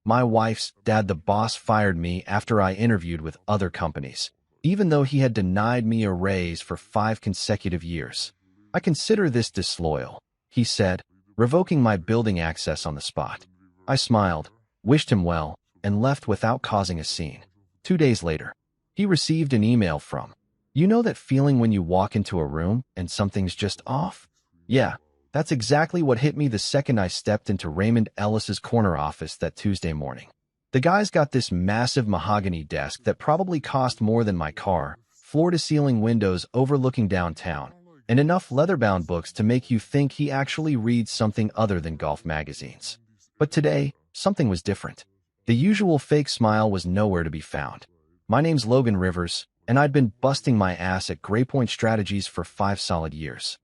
My wife's dad, the boss, fired me after I interviewed with other companies, even though he had denied me a raise for 5 consecutive years. I consider this disloyal, he said, revoking my building access on the spot. I smiled, wished him well, and left without causing a scene. 2 days later, he received an email from, you know that feeling when you walk into a room and something's just off? Yeah, that's exactly what hit me the second I stepped into Raymond Ellis's corner office that Tuesday morning. The guy's got this massive mahogany desk that probably cost more than my car, floor-to-ceiling windows overlooking downtown, and enough leather-bound books to make you think he actually reads something other than golf magazines. But today, something was different. The usual fake smile was nowhere to be found. My name's Logan Rivers, and I'd been busting my ass at GrayPoint Strategies for 5 solid years.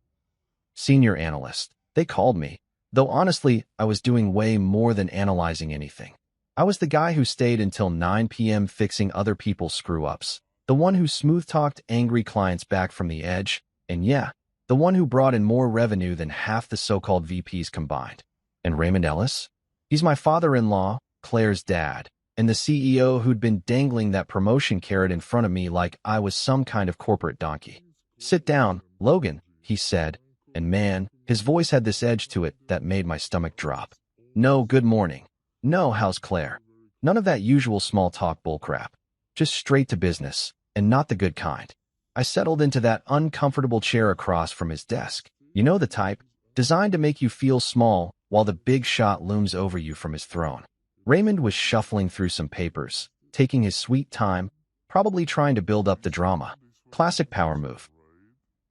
Senior analyst, they called me, though honestly, I was doing way more than analyzing anything. I was the guy who stayed until 9 p.m. fixing other people's screw-ups, the one who smooth-talked angry clients back from the edge, and yeah, the one who brought in more revenue than half the so-called VPs combined. And Raymond Ellis? He's my father-in-law, Claire's dad, and the CEO who'd been dangling that promotion carrot in front of me like I was some kind of corporate donkey. Sit down, Logan, he said, and man, his voice had this edge to it that made my stomach drop. No good morning. No how's Claire. None of that usual small talk bullcrap. Just straight to business, and not the good kind. I settled into that uncomfortable chair across from his desk. You know the type, designed to make you feel small while the big shot looms over you from his throne. Raymond was shuffling through some papers, taking his sweet time, probably trying to build up the drama. Classic power move.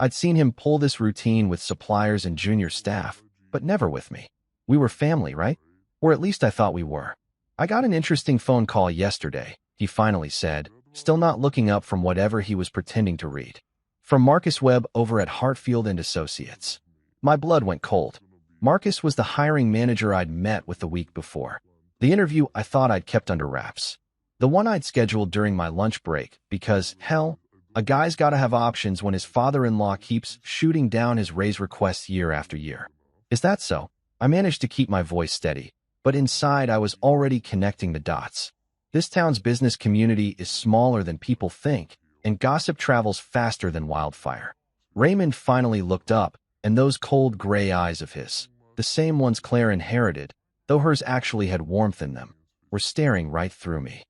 I'd seen him pull this routine with suppliers and junior staff, but never with me. We were family, right? Or at least I thought we were. I got an interesting phone call yesterday, he finally said, still not looking up from whatever he was pretending to read. From Marcus Webb over at Hartfield and Associates. My blood went cold. Marcus was the hiring manager I'd met with the week before. The interview I thought I'd kept under wraps. The one I'd scheduled during my lunch break because, hell, a guy's gotta have options when his father-in-law keeps shooting down his raise requests year after year. Is that so? I managed to keep my voice steady, but inside I was already connecting the dots. This town's business community is smaller than people think, and gossip travels faster than wildfire. Raymond finally looked up, and those cold gray eyes of his, the same ones Claire inherited, though hers actually had warmth in them, were staring right through me.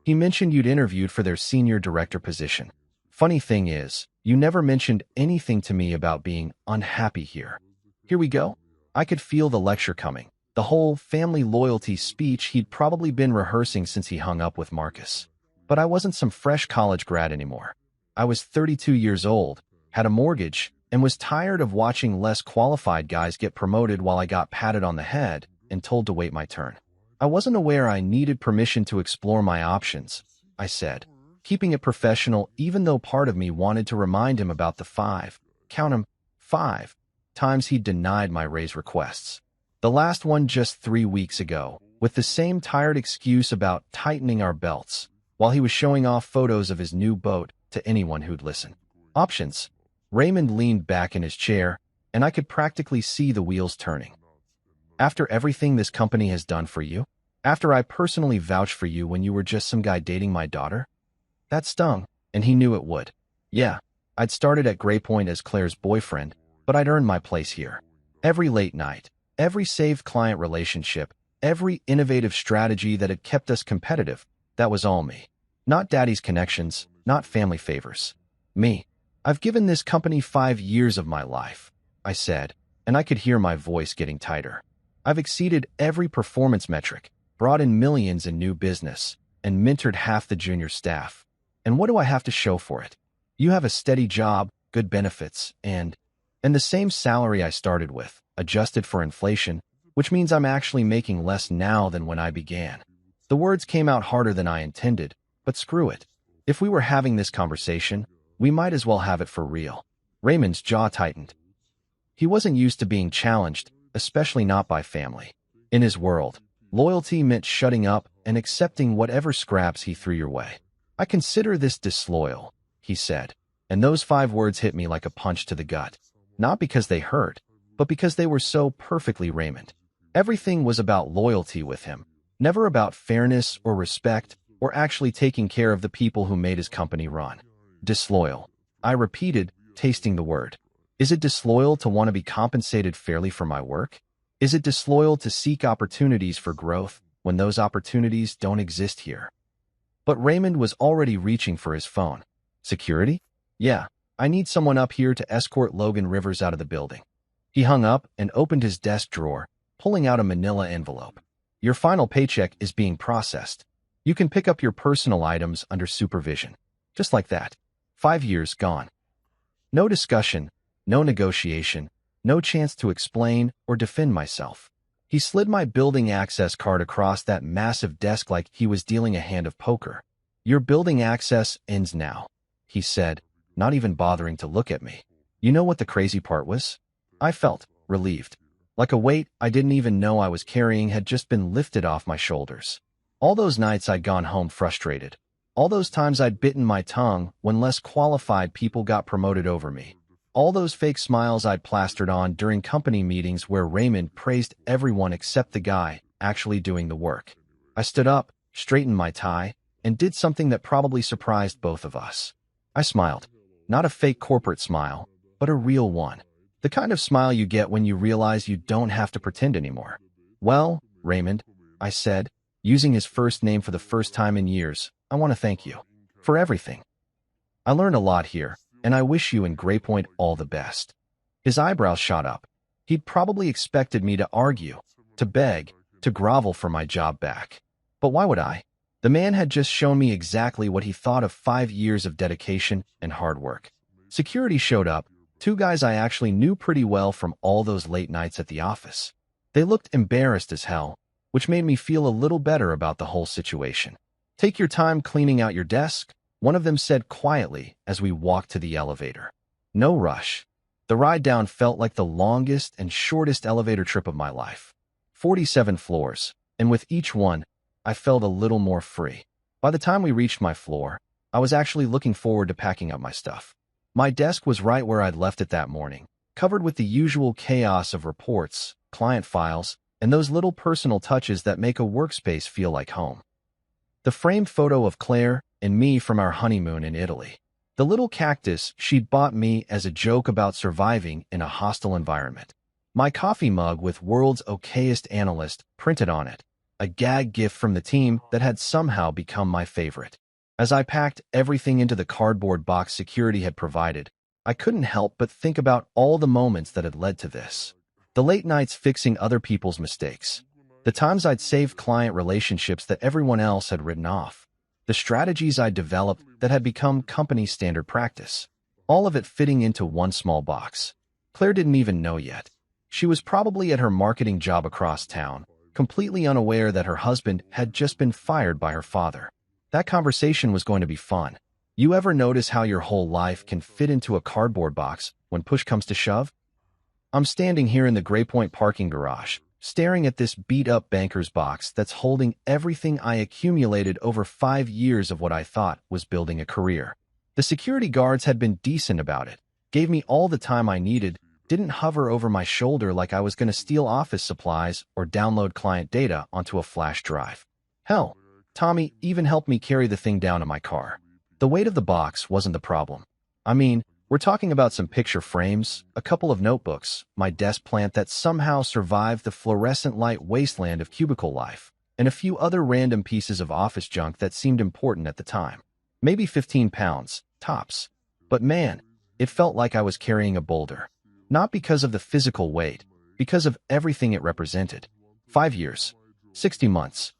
He mentioned you'd interviewed for their senior director position. Funny thing is, you never mentioned anything to me about being unhappy here. Here we go. I could feel the lecture coming, the whole family loyalty speech he'd probably been rehearsing since he hung up with Marcus. But I wasn't some fresh college grad anymore. I was 32 years old, had a mortgage, and was tired of watching less qualified guys get promoted while I got patted on the head and told to wait my turn. I wasn't aware I needed permission to explore my options, I said, keeping it professional even though part of me wanted to remind him about the 5, count 'em, 5, times he'd denied my raise requests. The last one just 3 weeks ago, with the same tired excuse about tightening our belts, while he was showing off photos of his new boat to anyone who'd listen. Options. Raymond leaned back in his chair, and I could practically see the wheels turning. After everything this company has done for you? After I personally vouched for you when you were just some guy dating my daughter? That stung, and he knew it would. Yeah, I'd started at GrayPoint as Claire's boyfriend, but I'd earned my place here. Every late night, every saved client relationship, every innovative strategy that had kept us competitive, that was all me. Not daddy's connections, not family favors. Me. I've given this company 5 years of my life, I said, and I could hear my voice getting tighter. I've exceeded every performance metric, brought in millions in new business, and mentored half the junior staff. And what do I have to show for it? You have a steady job, good benefits, and the same salary I started with, adjusted for inflation, which means I'm actually making less now than when I began. The words came out harder than I intended, but screw it. If we were having this conversation, we might as well have it for real. Raymond's jaw tightened. He wasn't used to being challenged, especially not by family. In his world, loyalty meant shutting up and accepting whatever scraps he threw your way. I consider this disloyal, he said, and those 5 words hit me like a punch to the gut. Not because they hurt, but because they were so perfectly Raymond. Everything was about loyalty with him. Never about fairness or respect or actually taking care of the people who made his company run. Disloyal. I repeated, tasting the word. Is it disloyal to want to be compensated fairly for my work? Is it disloyal to seek opportunities for growth when those opportunities don't exist here? But Raymond was already reaching for his phone. Security? Yeah, I need someone up here to escort Logan Rivers out of the building. He hung up and opened his desk drawer, pulling out a manila envelope. Your final paycheck is being processed. You can pick up your personal items under supervision. Just like that. 5 years gone. No discussion, no negotiation, no chance to explain or defend myself. He slid my building access card across that massive desk like he was dealing a hand of poker. Your building access ends now, he said, not even bothering to look at me. You know what the crazy part was? I felt relieved. Like a weight I didn't even know I was carrying had just been lifted off my shoulders. All those nights I'd gone home frustrated. All those times I'd bitten my tongue when less qualified people got promoted over me. All those fake smiles I'd plastered on during company meetings where Raymond praised everyone except the guy actually doing the work. I stood up, straightened my tie, and did something that probably surprised both of us. I smiled. Not a fake corporate smile, but a real one. The kind of smile you get when you realize you don't have to pretend anymore. Well, Raymond, I said, using his first name for the first time in years, I want to thank you for everything. I learned a lot here, and I wish you and Graypoint all the best. His eyebrows shot up. He'd probably expected me to argue, to beg, to grovel for my job back. But why would I? The man had just shown me exactly what he thought of 5 years of dedication and hard work. Security showed up, 2 guys I actually knew pretty well from all those late nights at the office. They looked embarrassed as hell, which made me feel a little better about the whole situation. Take your time cleaning out your desk, one of them said quietly as we walked to the elevator. No rush. The ride down felt like the longest and shortest elevator trip of my life. 47 floors, and with each one, I felt a little more free. By the time we reached my floor, I was actually looking forward to packing up my stuff. My desk was right where I'd left it that morning, covered with the usual chaos of reports, client files, and those little personal touches that make a workspace feel like home. The framed photo of Claire and me from our honeymoon in Italy. The little cactus she'd bought me as a joke about surviving in a hostile environment. My coffee mug with World's Okayest Analyst printed on it. A gag gift from the team that had somehow become my favorite. As I packed everything into the cardboard box security had provided, I couldn't help but think about all the moments that had led to this. The late nights fixing other people's mistakes. The times I'd saved client relationships that everyone else had written off. The strategies I'd developed that had become company standard practice. All of it fitting into one small box. Claire didn't even know yet. She was probably at her marketing job across town, completely unaware that her husband had just been fired by her father. That conversation was going to be fun. You ever notice how your whole life can fit into a cardboard box when push comes to shove? I'm standing here in the Graypoint parking garage, staring at this beat-up banker's box that's holding everything I accumulated over 5 years of what I thought was building a career. The security guards had been decent about it, gave me all the time I needed, didn't hover over my shoulder like I was going to steal office supplies or download client data onto a flash drive. Hell, Tommy even helped me carry the thing down to my car. The weight of the box wasn't the problem. I mean, we're talking about some picture frames, a couple of notebooks, my desk plant that somehow survived the fluorescent light wasteland of cubicle life, and a few other random pieces of office junk that seemed important at the time. Maybe 15 pounds, tops. But man, it felt like I was carrying a boulder. Not because of the physical weight, because of everything it represented. 5 years, 60 months.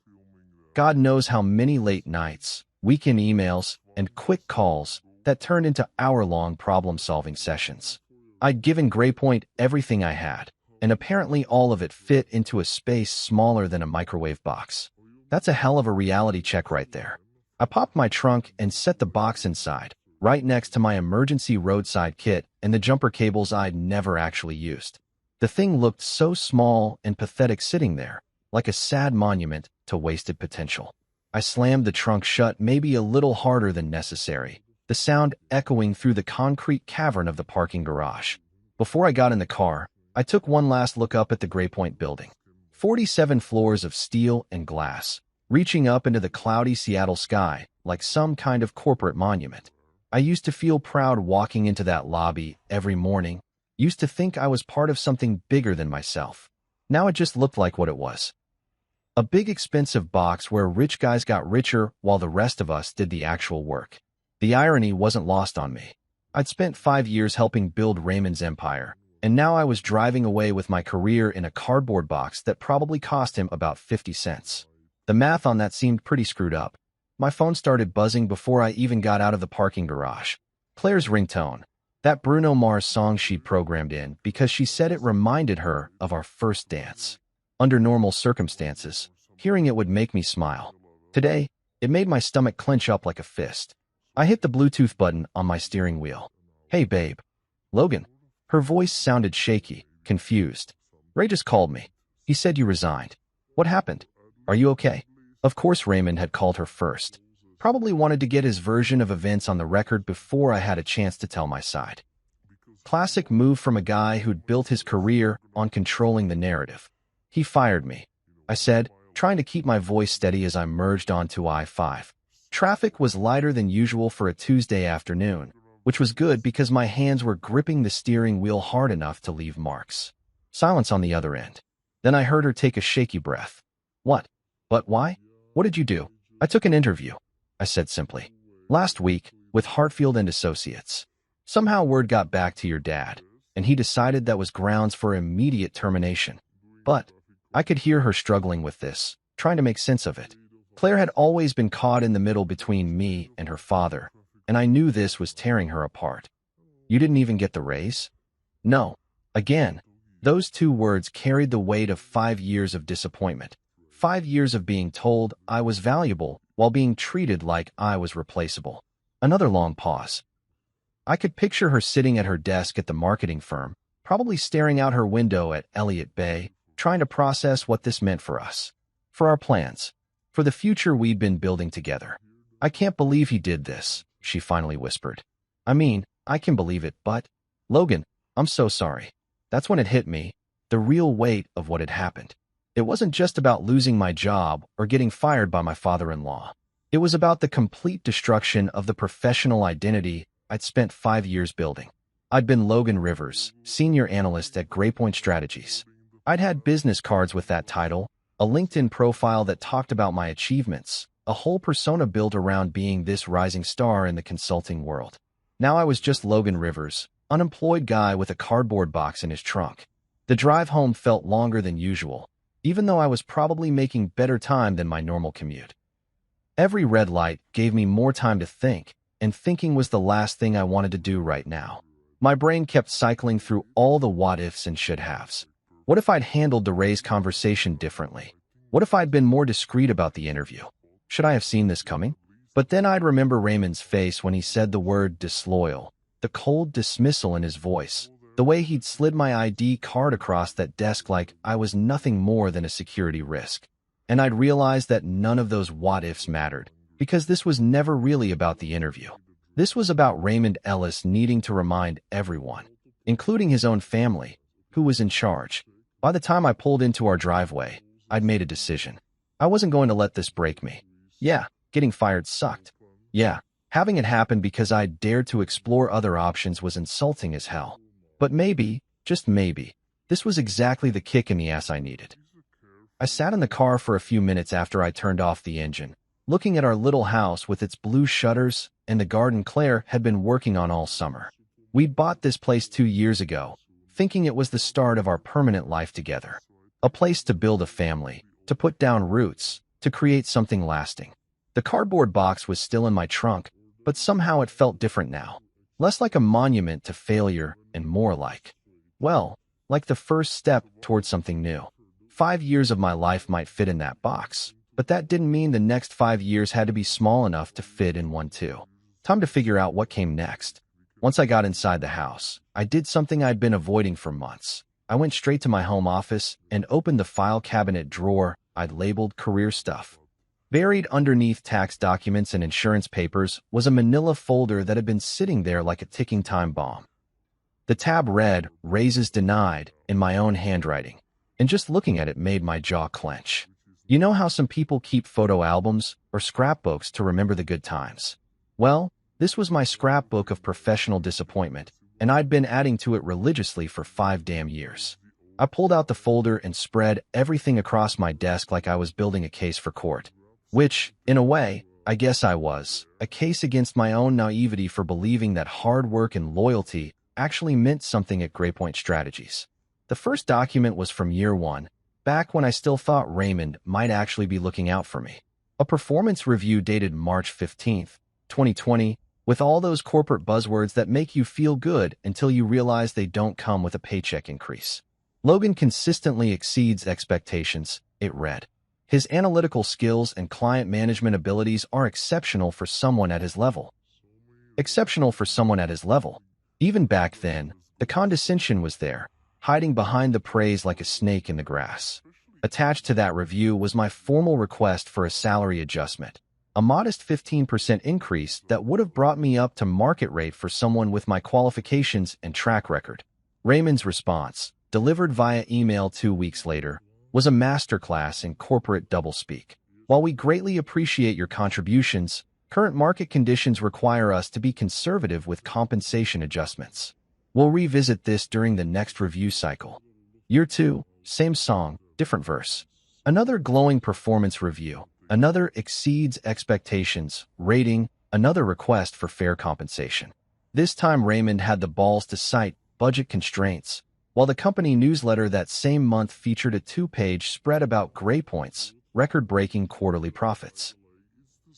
God knows how many late nights, weekend emails, and quick calls that turned into hour-long problem-solving sessions. I'd given Graypoint everything I had, and apparently all of it fit into a space smaller than a microwave box. That's a hell of a reality check right there. I popped my trunk and set the box inside, right next to my emergency roadside kit and the jumper cables I'd never actually used. The thing looked so small and pathetic sitting there, like a sad monument to wasted potential. I slammed the trunk shut maybe a little harder than necessary, the sound echoing through the concrete cavern of the parking garage. Before I got in the car, I took one last look up at the Graypoint building. 47 floors of steel and glass, reaching up into the cloudy Seattle sky like some kind of corporate monument. I used to feel proud walking into that lobby every morning, used to think I was part of something bigger than myself. Now it just looked like what it was. A big expensive box where rich guys got richer while the rest of us did the actual work. The irony wasn't lost on me. I'd spent 5 years helping build Raymond's empire, and now I was driving away with my career in a cardboard box that probably cost him about 50 cents. The math on that seemed pretty screwed up. My phone started buzzing before I even got out of the parking garage. Claire's ringtone, that Bruno Mars song she'd programmed in because she said it reminded her of our first dance. Under normal circumstances, hearing it would make me smile. Today, it made my stomach clench up like a fist. I hit the Bluetooth button on my steering wheel. "Hey, babe." "Logan." Her voice sounded shaky, confused. "Ray just called me. He said you resigned. What happened? Are you okay?" Of course Raymond had called her first. Probably wanted to get his version of events on the record before I had a chance to tell my side. Classic move from a guy who'd built his career on controlling the narrative. "He fired me," I said, trying to keep my voice steady as I merged onto I-5. Traffic was lighter than usual for a Tuesday afternoon, which was good because my hands were gripping the steering wheel hard enough to leave marks. Silence on the other end. Then I heard her take a shaky breath. "What? But why? What did you do?" "I took an interview," I said simply. "Last week, with Hartfield and Associates. Somehow word got back to your dad, and he decided that was grounds for immediate termination. But I could hear her struggling with this, trying to make sense of it. Claire had always been caught in the middle between me and her father, and I knew this was tearing her apart. "You didn't even get the raise?" "No." Again, those two words carried the weight of 5 years of disappointment. 5 years of being told I was valuable while being treated like I was replaceable. Another long pause. I could picture her sitting at her desk at the marketing firm, probably staring out her window at Elliott Bay, trying to process what this meant for us, for our plans, for the future we'd been building together. "I can't believe he did this," she finally whispered. "I mean, I can believe it, but, Logan, I'm so sorry." That's when it hit me, the real weight of what had happened. It wasn't just about losing my job or getting fired by my father-in-law. It was about the complete destruction of the professional identity I'd spent 5 years building. I'd been Logan Rivers, senior analyst at Graypoint Strategies. I'd had business cards with that title, a LinkedIn profile that talked about my achievements, a whole persona built around being this rising star in the consulting world. Now I was just Logan Rivers, unemployed guy with a cardboard box in his trunk. The drive home felt longer than usual, even though I was probably making better time than my normal commute. Every red light gave me more time to think, and thinking was the last thing I wanted to do right now. My brain kept cycling through all the what-ifs and should-haves. What if I'd handled the Ray's conversation differently? What if I'd been more discreet about the interview? Should I have seen this coming? But then I'd remember Raymond's face when he said the word disloyal, the cold dismissal in his voice, the way he'd slid my ID card across that desk like I was nothing more than a security risk. And I'd realized that none of those what-ifs mattered, because this was never really about the interview. This was about Raymond Ellis needing to remind everyone, including his own family, who was in charge. By the time I pulled into our driveway, I'd made a decision. I wasn't going to let this break me. Yeah, getting fired sucked. Yeah, having it happen because I'd dared to explore other options was insulting as hell. But maybe, just maybe, this was exactly the kick in the ass I needed. I sat in the car for a few minutes after I turned off the engine, looking at our little house with its blue shutters and the garden Claire had been working on all summer. We'd bought this place 2 years ago, thinking it was the start of our permanent life together. A place to build a family, to put down roots, to create something lasting. The cardboard box was still in my trunk, but somehow it felt different now. Less like a monument to failure and more like, well, like the first step towards something new. 5 years of my life might fit in that box, but that didn't mean the next 5 years had to be small enough to fit in one too. Time to figure out what came next. Once I got inside the house, I did something I'd been avoiding for months. I went straight to my home office and opened the file cabinet drawer I'd labeled career stuff. Buried underneath tax documents and insurance papers was a manila folder that had been sitting there like a ticking time bomb. The tab read, "Raises denied," in my own handwriting. and just looking at it made my jaw clench. You know how some people keep photo albums or scrapbooks to remember the good times? Well, this was my scrapbook of professional disappointment, and I'd been adding to it religiously for 5 damn years. I pulled out the folder and spread everything across my desk like I was building a case for court. Which, in a way, I guess I was. A case against my own naivety for believing that hard work and loyalty actually meant something at Graypoint Strategies. The first document was from year 1, back when I still thought Raymond might actually be looking out for me. A performance review dated March 15th, 2020, with all those corporate buzzwords that make you feel good until you realize they don't come with a paycheck increase. Logan consistently exceeds expectations, it read. His analytical skills and client management abilities are exceptional for someone at his level. Exceptional for someone at his level. Even back then, the condescension was there, hiding behind the praise like a snake in the grass. Attached to that review was my formal request for a salary adjustment, a modest 15% increase that would have brought me up to market rate for someone with my qualifications and track record. Raymond's response, delivered via email 2 weeks later, was a masterclass in corporate doublespeak. While we greatly appreciate your contributions, current market conditions require us to be conservative with compensation adjustments. We'll revisit this during the next review cycle. Year 2, same song, different verse. Another glowing performance review, another exceeds expectations, rating, another request for fair compensation. This time Raymond had the balls to cite budget constraints, while the company newsletter that same month featured a 2-page spread about Graypoint's record-breaking quarterly profits.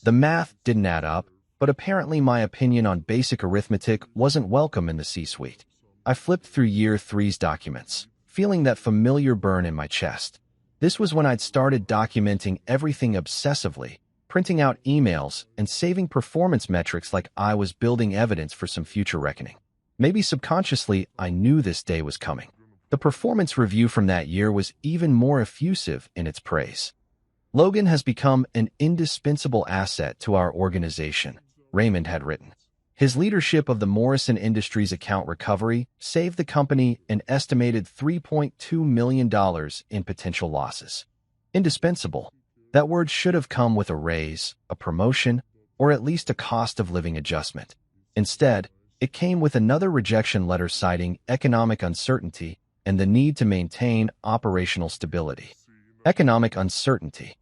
The math didn't add up, but apparently my opinion on basic arithmetic wasn't welcome in the C-suite. I flipped through year 3's documents, feeling that familiar burn in my chest. This was when I'd started documenting everything obsessively, printing out emails and saving performance metrics like I was building evidence for some future reckoning. Maybe subconsciously, I knew this day was coming. The performance review from that year was even more effusive in its praise. Logan has become an indispensable asset to our organization, Raymond had written. His leadership of the Morrison Industries account recovery saved the company an estimated $3.2 million in potential losses. Indispensable. That word should have come with a raise, a promotion, or at least a cost of living adjustment. Instead, it came with another rejection letter citing economic uncertainty and the need to maintain operational stability. Economic uncertainty.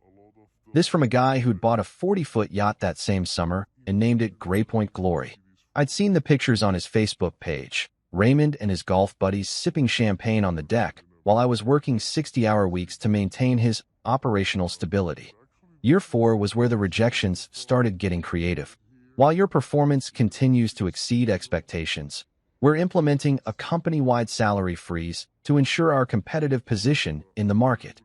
This from a guy who'd bought a 40-foot yacht that same summer and named it Graypoint Glory. I'd seen the pictures on his Facebook page, Raymond and his golf buddies sipping champagne on the deck, while I was working 60-hour weeks to maintain his operational stability. Year 4 was where the rejections started getting creative. While your performance continues to exceed expectations, we're implementing a company-wide salary freeze to ensure our competitive position in the market.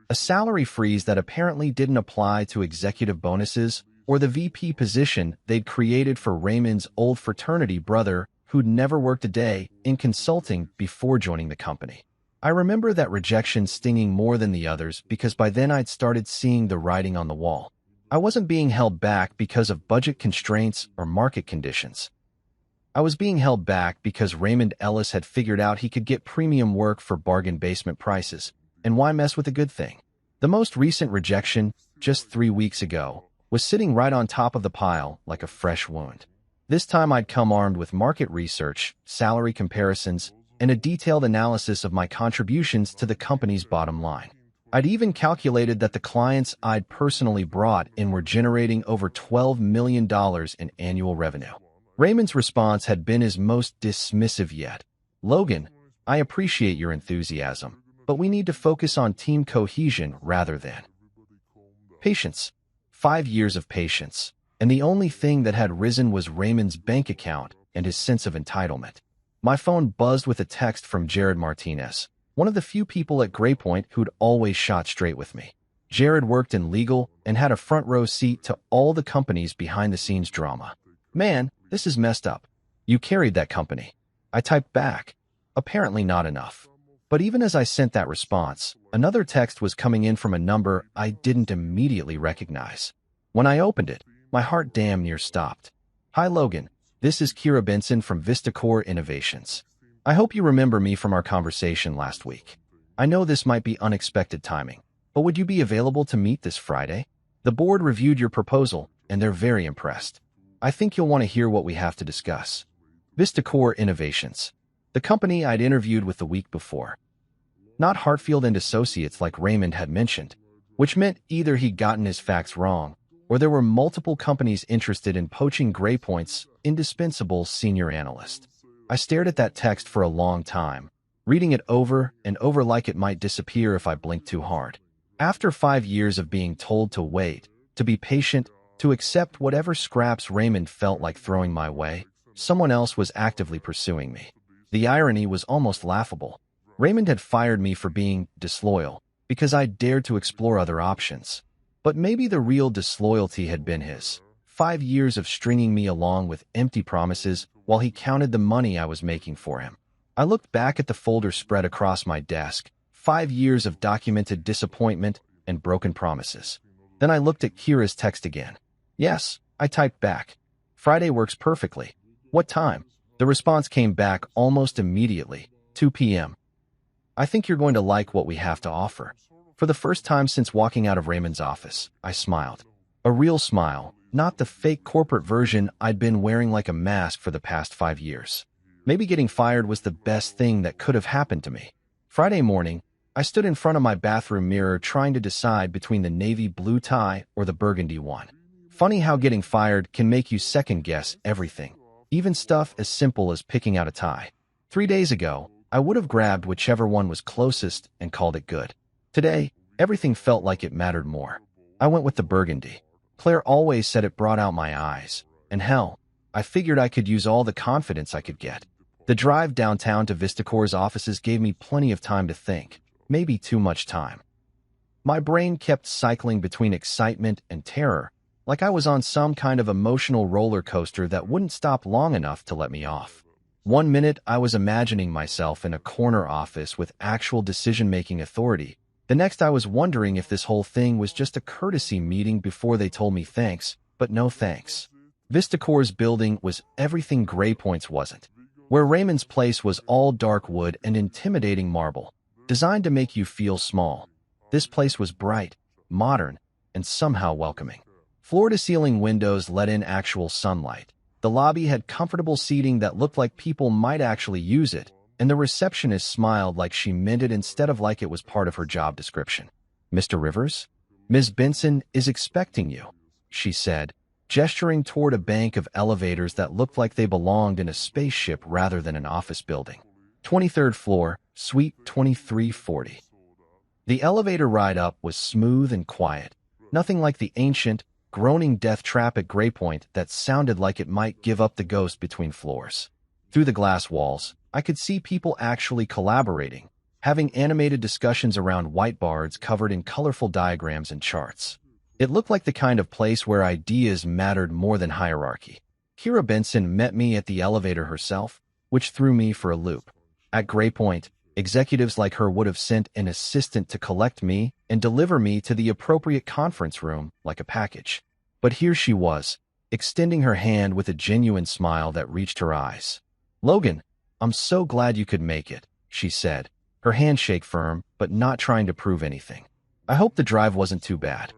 A salary freeze that apparently didn't apply to executive bonuses or the VP position they'd created for Raymond's old fraternity brother who'd never worked a day in consulting before joining the company. I remember that rejection stinging more than the others because by then I'd started seeing the writing on the wall. I wasn't being held back because of budget constraints or market conditions. I was being held back because Raymond Ellis had figured out he could get premium work for bargain basement prices, and why mess with a good thing? The most recent rejection, just 3 weeks ago, was sitting right on top of the pile like a fresh wound. This time I'd come armed with market research, salary comparisons, and a detailed analysis of my contributions to the company's bottom line. I'd even calculated that the clients I'd personally brought in were generating over $12 million in annual revenue. Raymond's response had been his most dismissive yet. Logan, I appreciate your enthusiasm, but we need to focus on team cohesion rather than patience. 5 years of patience, and the only thing that had risen was Raymond's bank account and his sense of entitlement. My phone buzzed with a text from Jared Martinez, one of the few people at Graypoint who'd always shot straight with me. Jared worked in legal and had a front-row seat to all the company's behind-the-scenes drama. Man, this is messed up. You carried that company. I typed back. Apparently not enough. But even as I sent that response, another text was coming in from a number I didn't immediately recognize. When I opened it, my heart damn near stopped. Hi Logan, this is Kira Benson from VistaCore Innovations. I hope you remember me from our conversation last week. I know this might be unexpected timing, but would you be available to meet this Friday? The board reviewed your proposal, and they're very impressed. I think you'll want to hear what we have to discuss. VistaCore Innovations, the company I'd interviewed with the week before. Not Hartfield and Associates like Raymond had mentioned, which meant either he'd gotten his facts wrong, or there were multiple companies interested in poaching Gray Point's indispensable senior analyst. I stared at that text for a long time, reading it over and over like it might disappear if I blinked too hard. After 5 years of being told to wait, to be patient, to accept whatever scraps Raymond felt like throwing my way, someone else was actively pursuing me. The irony was almost laughable. Raymond had fired me for being disloyal, because I dared to explore other options. But maybe the real disloyalty had been his 5 years of stringing me along with empty promises while he counted the money I was making for him. I looked back at the folder spread across my desk, 5 years of documented disappointment and broken promises. Then I looked at Kira's text again. Yes, I typed back. Friday works perfectly. What time? The response came back almost immediately, 2 p.m. I think you're going to like what we have to offer. For the first time since walking out of Raymond's office, I smiled. A real smile, not the fake corporate version I'd been wearing like a mask for the past 5 years. Maybe getting fired was the best thing that could have happened to me. Friday morning, I stood in front of my bathroom mirror trying to decide between the navy blue tie or the burgundy one. Funny how getting fired can make you second-guess everything, even stuff as simple as picking out a tie. 3 days ago, I would have grabbed whichever one was closest and called it good. Today, everything felt like it mattered more. I went with the burgundy. Claire always said it brought out my eyes, and hell, I figured I could use all the confidence I could get. The drive downtown to VistaCore's offices gave me plenty of time to think, maybe too much time. My brain kept cycling between excitement and terror, like I was on some kind of emotional roller coaster that wouldn't stop long enough to let me off. 1 minute, I was imagining myself in a corner office with actual decision-making authority. The next, I was wondering if this whole thing was just a courtesy meeting before they told me thanks, but no thanks. VistaCore's building was everything Gray Point's wasn't. Where Raymond's place was all dark wood and intimidating marble, designed to make you feel small. This place was bright, modern, and somehow welcoming. Floor-to-ceiling windows let in actual sunlight. The lobby had comfortable seating that looked like people might actually use it, and the receptionist smiled like she meant it instead of like it was part of her job description. "Mr. Rivers? Ms. Benson is expecting you," she said, gesturing toward a bank of elevators that looked like they belonged in a spaceship rather than an office building. 23rd floor, suite 2340. The elevator ride up was smooth and quiet, nothing like the ancient, groaning death trap at Gray Point that sounded like it might give up the ghost between floors. Through the glass walls, I could see people actually collaborating, having animated discussions around whiteboards covered in colorful diagrams and charts. It looked like the kind of place where ideas mattered more than hierarchy. Kira Benson met me at the elevator herself, which threw me for a loop. At Gray Point, executives like her would have sent an assistant to collect me and deliver me to the appropriate conference room like a package. But here she was, extending her hand with a genuine smile that reached her eyes. "Logan, I'm so glad you could make it," she said, her handshake firm but not trying to prove anything. "I hope the drive wasn't too bad."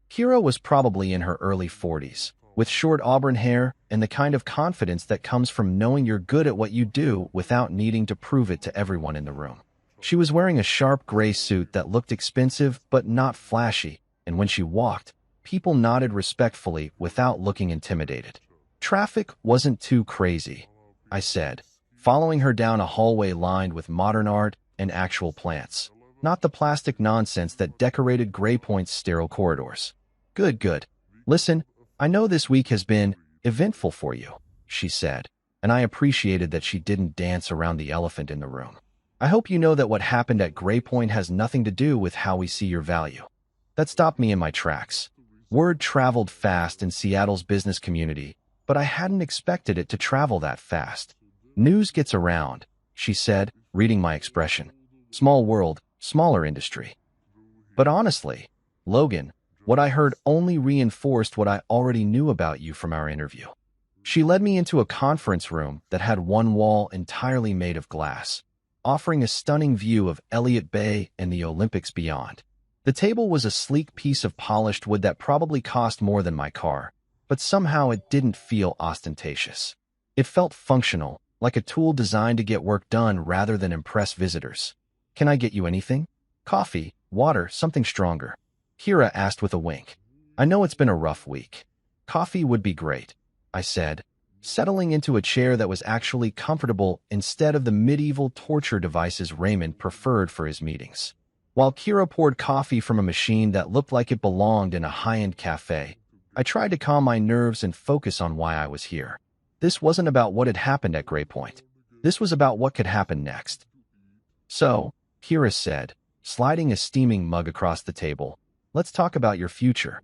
Kira was probably in her early 40s, with short auburn hair and the kind of confidence that comes from knowing you're good at what you do without needing to prove it to everyone in the room. She was wearing a sharp gray suit that looked expensive but not flashy, and when she walked, people nodded respectfully without looking intimidated. "Traffic wasn't too crazy," I said, following her down a hallway lined with modern art and actual plants, not the plastic nonsense that decorated Gray Point's sterile corridors. Good. Listen, I know this week has been eventful for you," she said, and I appreciated that she didn't dance around the elephant in the room. "I hope you know that what happened at Gray Point has nothing to do with how we see your value." That stopped me in my tracks. Word traveled fast in Seattle's business community, but I hadn't expected it to travel that fast. "News gets around," she said, reading my expression. "Small world, smaller industry." "But honestly, Logan, what I heard only reinforced what I already knew about you from our interview." She led me into a conference room that had one wall entirely made of glass. offering a stunning view of Elliott Bay and the Olympics beyond. The table was a sleek piece of polished wood that probably cost more than my car, but somehow it didn't feel ostentatious. It felt functional, like a tool designed to get work done rather than impress visitors. "Can I get you anything? Coffee, water, something stronger?" Kira asked with a wink. "I know it's been a rough week. Coffee would be great," I said, settling into a chair that was actually comfortable instead of the medieval torture devices Raymond preferred for his meetings. While Kira poured coffee from a machine that looked like it belonged in a high-end cafe, I tried to calm my nerves and focus on why I was here. This wasn't about what had happened at Gray Point. This was about what could happen next. "So," Kira said, sliding a steaming mug across the table, "let's talk about your future."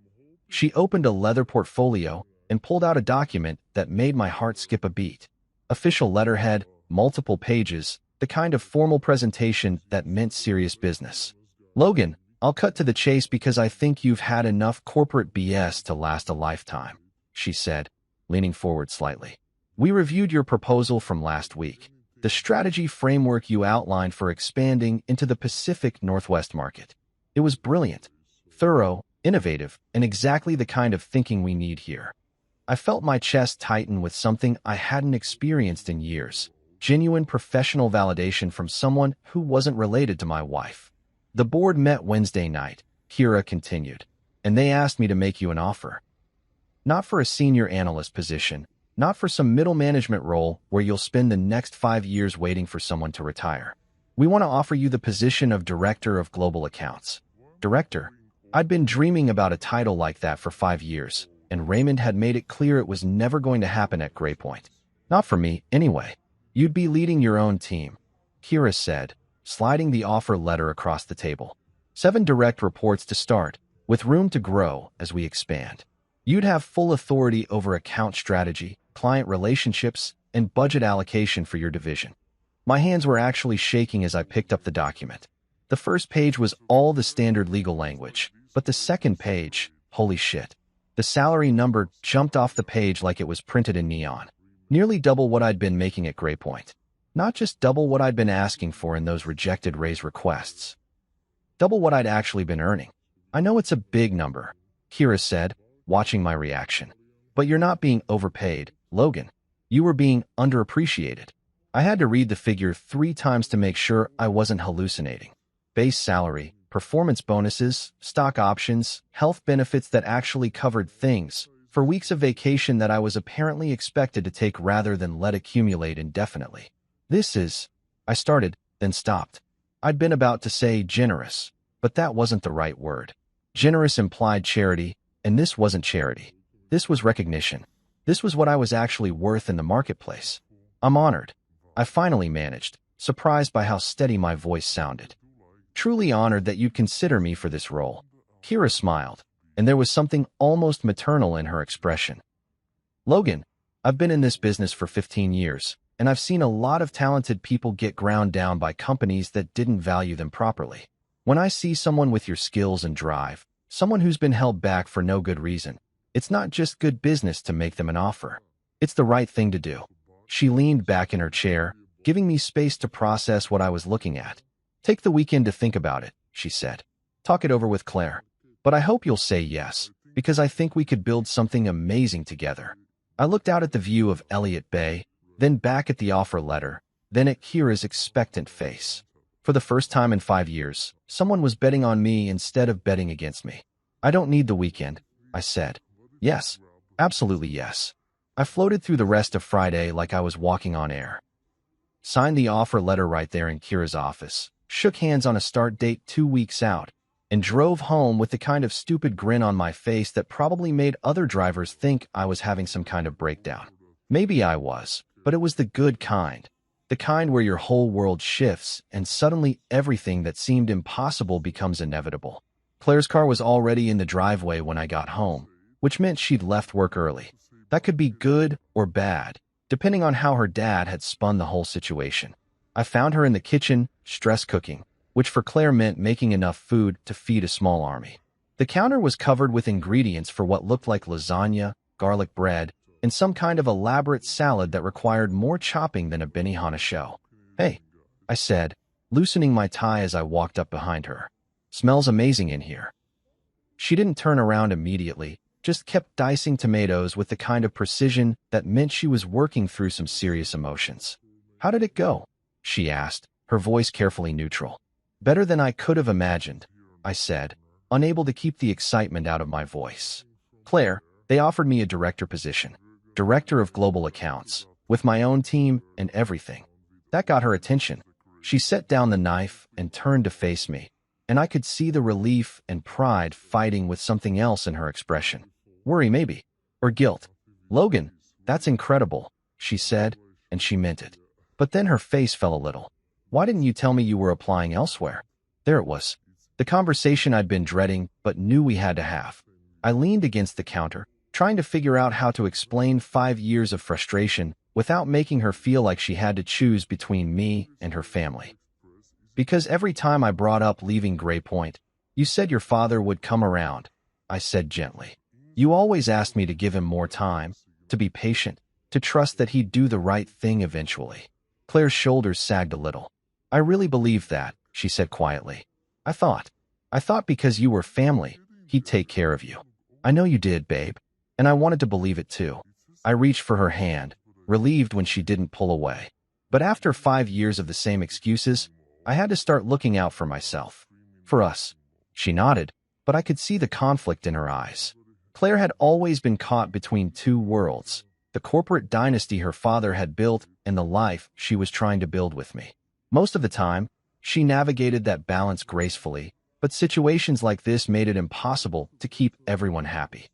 She opened a leather portfolio and pulled out a document that made my heart skip a beat. Official letterhead, multiple pages, the kind of formal presentation that meant serious business. "Logan, I'll cut to the chase because I think you've had enough corporate BS to last a lifetime," she said, leaning forward slightly. "We reviewed your proposal from last week, the strategy framework you outlined for expanding into the Pacific Northwest market. It was brilliant, thorough, innovative, and exactly the kind of thinking we need here." I felt my chest tighten with something I hadn't experienced in years, genuine professional validation from someone who wasn't related to my wife. "The board met Wednesday night," Kira continued, "and they asked me to make you an offer. Not for a senior analyst position, not for some middle management role where you'll spend the next 5 years waiting for someone to retire. We want to offer you the position of Director of Global Accounts." Director? I'd been dreaming about a title like that for 5 years, and Raymond had made it clear it was never going to happen at Gray Point. "Not for me, anyway. You'd be leading your own team," Kira said, sliding the offer letter across the table. 7 direct reports to start, with room to grow as we expand. You'd have full authority over account strategy, client relationships, and budget allocation for your division. My hands were actually shaking as I picked up the document. The first page was all the standard legal language, but the second page, holy shit. The salary number jumped off the page like it was printed in neon. Nearly double what I'd been making at Gray Point. Not just double what I'd been asking for in those rejected raise requests. Double what I'd actually been earning. "I know it's a big number," Kira said, watching my reaction. "But you're not being overpaid, Logan. You were being underappreciated." I had to read the figure 3 times to make sure I wasn't hallucinating. Base salary, performance bonuses, stock options, health benefits that actually covered things, for weeks of vacation that I was apparently expected to take rather than let accumulate indefinitely. "This is," I started, then stopped. I'd been about to say generous, but that wasn't the right word. Generous implied charity, and this wasn't charity. This was recognition. This was what I was actually worth in the marketplace. "I'm honored," I finally managed, surprised by how steady my voice sounded. "Truly honored that you'd consider me for this role." Kira smiled, and there was something almost maternal in her expression. "Logan, I've been in this business for 15 years, and I've seen a lot of talented people get ground down by companies that didn't value them properly. When I see someone with your skills and drive, someone who's been held back for no good reason, it's not just good business to make them an offer. It's the right thing to do." She leaned back in her chair, giving me space to process what I was looking at. "Take the weekend to think about it," she said. "Talk it over with Claire. But I hope you'll say yes, because I think we could build something amazing together." I looked out at the view of Elliott Bay, then back at the offer letter, then at Kira's expectant face. For the first time in 5 years, someone was betting on me instead of betting against me. "I don't need the weekend," I said. "Yes, absolutely yes." I floated through the rest of Friday like I was walking on air. Signed the offer letter right there in Kira's office, shook hands on a start date 2 weeks out, and drove home with the kind of stupid grin on my face that probably made other drivers think I was having some kind of breakdown. Maybe I was, but it was the good kind. The kind where your whole world shifts and suddenly everything that seemed impossible becomes inevitable. Claire's car was already in the driveway when I got home, which meant she'd left work early. That could be good or bad, depending on how her dad had spun the whole situation. I found her in the kitchen, stress cooking, which for Claire meant making enough food to feed a small army. The counter was covered with ingredients for what looked like lasagna, garlic bread, and some kind of elaborate salad that required more chopping than a Benihana show. "Hey," I said, loosening my tie as I walked up behind her. Smells amazing in here. She didn't turn around immediately, just kept dicing tomatoes with the kind of precision that meant she was working through some serious emotions. How did it go? She asked, her voice carefully neutral. Better than I could have imagined, I said, unable to keep the excitement out of my voice. Claire, they offered me a director position, director of global accounts, with my own team and everything. That got her attention. She set down the knife and turned to face me, and I could see the relief and pride fighting with something else in her expression. Worry maybe, or guilt. Logan, that's incredible, she said, and she meant it. But then her face fell a little. Why didn't you tell me you were applying elsewhere? There it was. The conversation I'd been dreading but knew we had to have. I leaned against the counter, trying to figure out how to explain 5 years of frustration without making her feel like she had to choose between me and her family. Because every time I brought up leaving Gray Point, you said your father would come around, I said gently. You always asked me to give him more time, to be patient, to trust that he'd do the right thing eventually. Claire's shoulders sagged a little. I really believed that, she said quietly. I thought because you were family, he'd take care of you. I know you did, babe. And I wanted to believe it too. I reached for her hand, relieved when she didn't pull away. But after 5 years of the same excuses, I had to start looking out for myself. For us. She nodded, but I could see the conflict in her eyes. Claire had always been caught between two worlds, the corporate dynasty her father had built and the life she was trying to build with me. Most of the time, she navigated that balance gracefully, but situations like this made it impossible to keep everyone happy.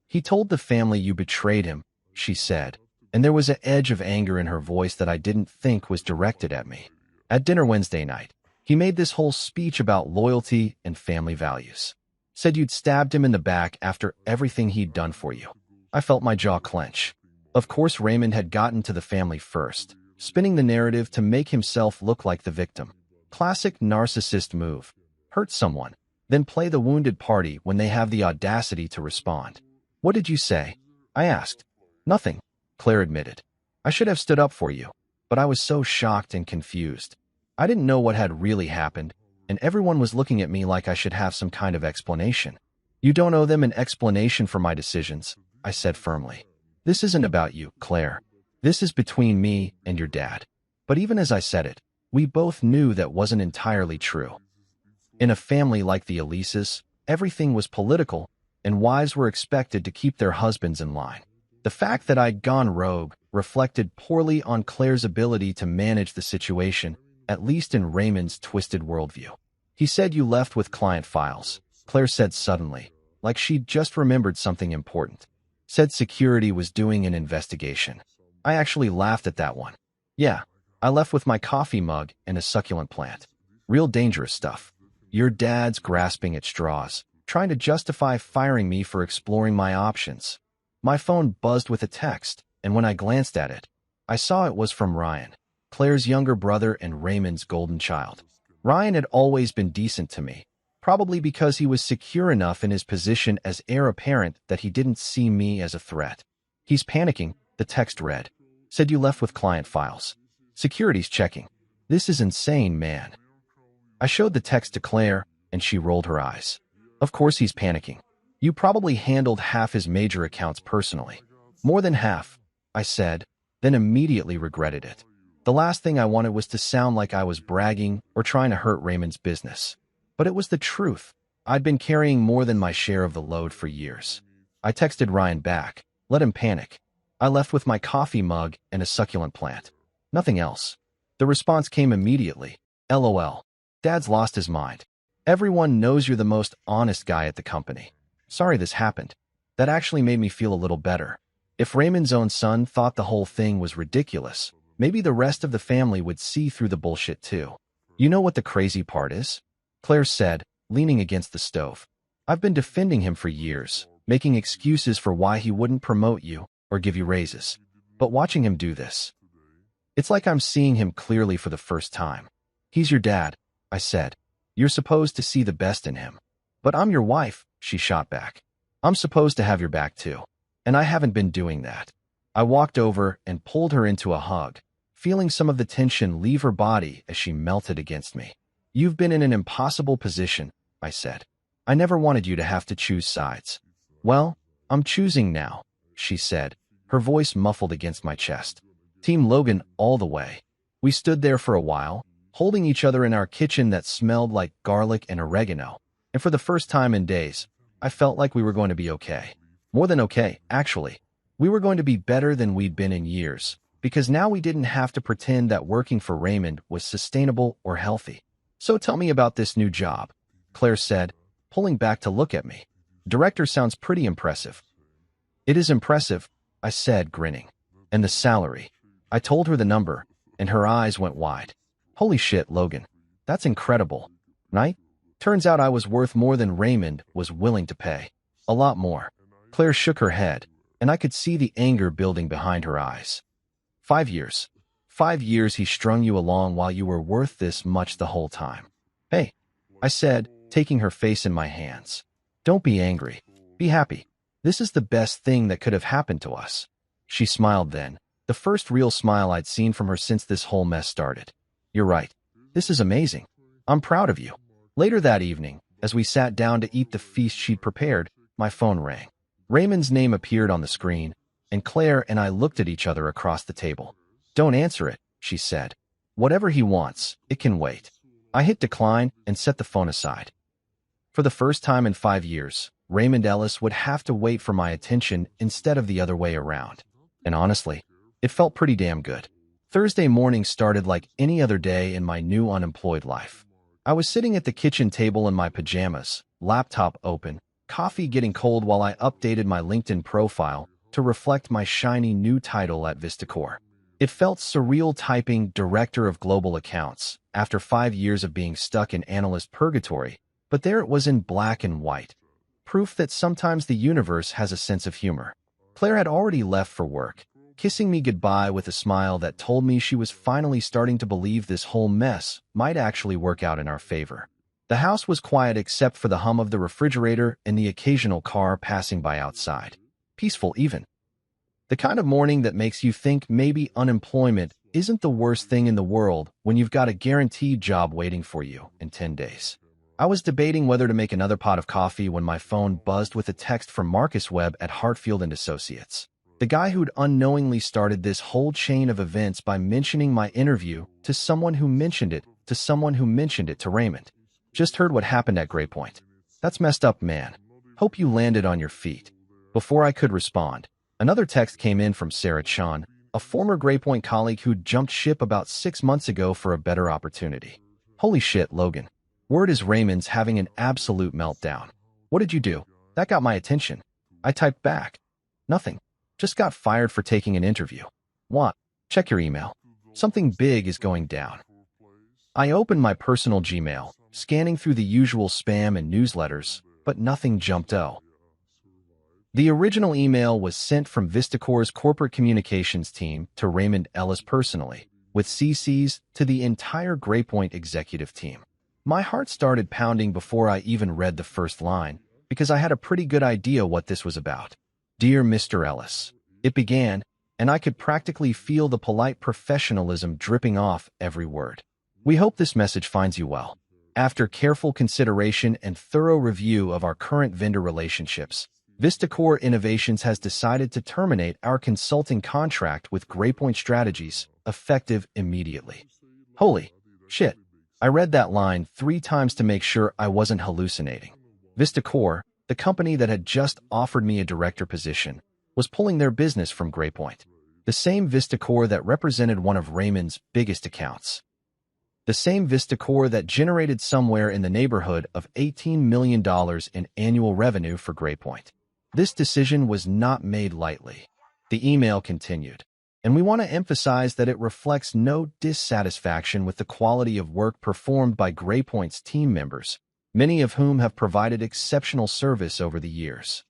He told the family you betrayed him, she said, and there was an edge of anger in her voice that I didn't think was directed at me. At dinner Wednesday night, he made this whole speech about loyalty and family values. Said you'd stabbed him in the back after everything he'd done for you. I felt my jaw clench. Of course, Raymond had gotten to the family first, spinning the narrative to make himself look like the victim. Classic narcissist move. Hurt someone, then play the wounded party when they have the audacity to respond. What did you say? I asked. Nothing, Claire admitted. I should have stood up for you, but I was so shocked and confused. I didn't know what had really happened, and everyone was looking at me like I should have some kind of explanation. You don't owe them an explanation for my decisions, I said firmly. This isn't about you, Claire. This is between me and your dad. But even as I said it, we both knew that wasn't entirely true. In a family like the Elises, everything was political, and wives were expected to keep their husbands in line. The fact that I'd gone rogue reflected poorly on Claire's ability to manage the situation, at least in Raymond's twisted worldview. He said you left with client files, Claire said suddenly, like she'd just remembered something important. Said security was doing an investigation. I actually laughed at that one. Yeah, I left with my coffee mug and a succulent plant. Real dangerous stuff. Your dad's grasping at straws, trying to justify firing me for exploring my options. My phone buzzed with a text, and when I glanced at it, I saw it was from Ryan, Claire's younger brother and Raymond's golden child. Ryan had always been decent to me, probably because he was secure enough in his position as heir apparent that he didn't see me as a threat. He's panicking, the text read. Said you left with client files. Security's checking. This is insane, man. I showed the text to Claire, and she rolled her eyes. Of course he's panicking. You probably handled half his major accounts personally. More than half, I said, then immediately regretted it. The last thing I wanted was to sound like I was bragging or trying to hurt Raymond's business. But it was the truth. I'd been carrying more than my share of the load for years. I texted Ryan back. Let him panic. I left with my coffee mug and a succulent plant. Nothing else. The response came immediately. LOL. Dad's lost his mind. Everyone knows you're the most honest guy at the company. Sorry this happened. That actually made me feel a little better. If Raymond's own son thought the whole thing was ridiculous, maybe the rest of the family would see through the bullshit too. You know what the crazy part is? Claire said, leaning against the stove. I've been defending him for years, making excuses for why he wouldn't promote you or give you raises. But watching him do this, it's like I'm seeing him clearly for the first time. He's your dad, I said. You're supposed to see the best in him. But I'm your wife, she shot back. I'm supposed to have your back too. And I haven't been doing that. I walked over and pulled her into a hug, feeling some of the tension leave her body as she melted against me. "You've been in an impossible position," I said. "I never wanted you to have to choose sides." "Well, I'm choosing now," she said, her voice muffled against my chest. "Team Logan all the way." We stood there for a while, holding each other in our kitchen that smelled like garlic and oregano, and for the first time in days, I felt like we were going to be okay. More than okay, actually. We were going to be better than we'd been in years, because now we didn't have to pretend that working for Raymond was sustainable or healthy. "So tell me about this new job," Claire said, pulling back to look at me. "Director sounds pretty impressive." "It is impressive," I said, grinning. "And the salary." I told her the number, and her eyes went wide. "Holy shit, Logan. That's incredible, right?" Turns out I was worth more than Raymond was willing to pay. A lot more. Claire shook her head, and I could see the anger building behind her eyes. 5 years. 5 years he strung you along while you were worth this much the whole time. "Hey," I said, taking her face in my hands. "Don't be angry. Be happy. This is the best thing that could have happened to us." She smiled then, the first real smile I'd seen from her since this whole mess started. "You're right. This is amazing. I'm proud of you." Later that evening, as we sat down to eat the feast she'd prepared, my phone rang. Raymond's name appeared on the screen, and Claire and I looked at each other across the table. "Don't answer it," she said. "Whatever he wants, it can wait." I hit decline and set the phone aside. For the first time in 5 years, Raymond Ellis would have to wait for my attention instead of the other way around. And honestly, it felt pretty damn good. Thursday morning started like any other day in my new unemployed life. I was sitting at the kitchen table in my pajamas, laptop open, coffee getting cold while I updated my LinkedIn profile to reflect my shiny new title at Vistacor. It felt surreal typing Director of Global Accounts after 5 years of being stuck in analyst purgatory, but there it was in black and white. Proof that sometimes the universe has a sense of humor. Claire had already left for work, kissing me goodbye with a smile that told me she was finally starting to believe this whole mess might actually work out in our favor. The house was quiet except for the hum of the refrigerator and the occasional car passing by outside. Peaceful even. The kind of morning that makes you think maybe unemployment isn't the worst thing in the world when you've got a guaranteed job waiting for you in 10 days. I was debating whether to make another pot of coffee when my phone buzzed with a text from Marcus Webb at Hartfield & Associates. The guy who'd unknowingly started this whole chain of events by mentioning my interview to someone who mentioned it to someone who mentioned it to Raymond. "Just heard what happened at Gray Point. That's messed up, man. Hope you landed on your feet." Before I could respond, another text came in from Sarah Chan, a former Gray Point colleague who'd jumped ship about 6 months ago for a better opportunity. "Holy shit, Logan. Word is Raymond's having an absolute meltdown. What did you do?" That got my attention. I typed back. "Nothing. Just got fired for taking an interview." "What? Check your email. Something big is going down." I opened my personal Gmail, scanning through the usual spam and newsletters, but nothing jumped out. The original email was sent from Vistacor's corporate communications team to Raymond Ellis personally, with CCs to the entire Gray Point executive team. My heart started pounding before I even read the first line, because I had a pretty good idea what this was about. "Dear Mr. Ellis," it began, and I could practically feel the polite professionalism dripping off every word. "We hope this message finds you well. After careful consideration and thorough review of our current vendor relationships, Vistacor Innovations has decided to terminate our consulting contract with Gray Point Strategies, effective immediately." Holy shit. I read that line 3 times to make sure I wasn't hallucinating. Vistacor, the company that had just offered me a director position, was pulling their business from Gray Point. The same Vistacor that represented one of Raymond's biggest accounts. The same Vistacor that generated somewhere in the neighborhood of $18 million in annual revenue for Gray Point. This decision was not made lightly. The email continued. "And we want to emphasize that it reflects no dissatisfaction with the quality of work performed by Gray Point's team members, many of whom have provided exceptional service over the years."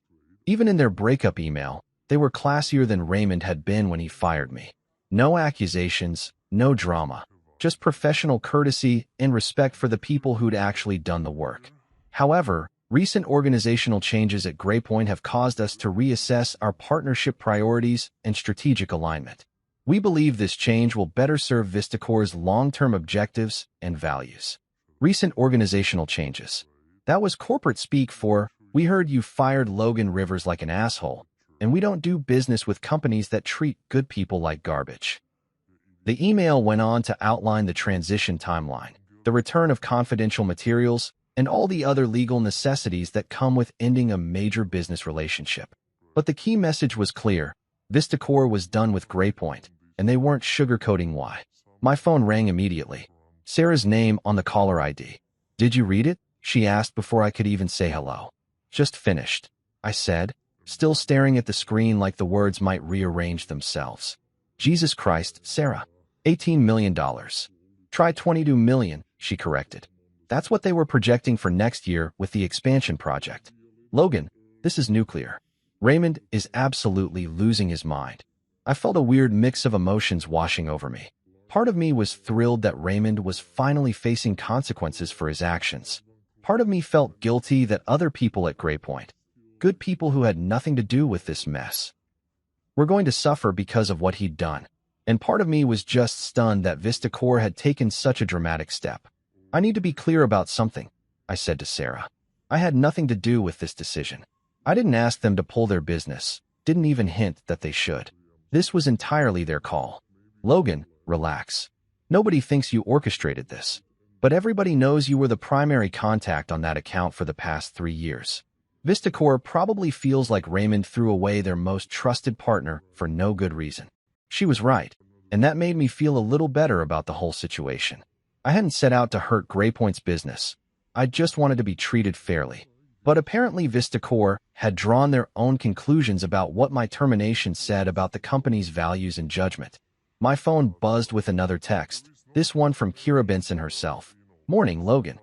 Even in their breakup email, they were classier than Raymond had been when he fired me. No accusations, no drama, just professional courtesy and respect for the people who'd actually done the work. However, recent organizational changes at Gray Point have caused us to reassess our partnership priorities and strategic alignment. We believe this change will better serve Vistacor's long-term objectives and values. Recent organizational changes. That was corporate speak for, we heard you fired Logan Rivers like an asshole, and we don't do business with companies that treat good people like garbage. The email went on to outline the transition timeline, the return of confidential materials, and all the other legal necessities that come with ending a major business relationship. But the key message was clear. Vistacor was done with GrayPoint, and they weren't sugarcoating why. My phone rang immediately. Sarah's name on the caller ID. "Did you read it?" she asked before I could even say hello. "Just finished," I said, still staring at the screen like the words might rearrange themselves. "Jesus Christ, Sarah. $18 million. Try $22 million, she corrected. That's what they were projecting for next year with the expansion project. Logan, this is nuclear. Raymond is absolutely losing his mind. I felt a weird mix of emotions washing over me. Part of me was thrilled that Raymond was finally facing consequences for his actions. Part of me felt guilty that other people at GrayPoint, good people who had nothing to do with this mess, were going to suffer because of what he'd done. And part of me was just stunned that Vistacor had taken such a dramatic step. "I need to be clear about something," I said to Sarah. "I had nothing to do with this decision. I didn't ask them to pull their business, didn't even hint that they should. This was entirely their call. Logan, relax. Nobody thinks you orchestrated this. But everybody knows you were the primary contact on that account for the past 3 years. Vistacor probably feels like Raymond threw away their most trusted partner for no good reason." She was right, and that made me feel a little better about the whole situation. I hadn't set out to hurt GrayPoint's business. I just wanted to be treated fairly. But apparently Vistacor had drawn their own conclusions about what my termination said about the company's values and judgment. My phone buzzed with another text, this one from Kira Benson herself. "Morning, Logan.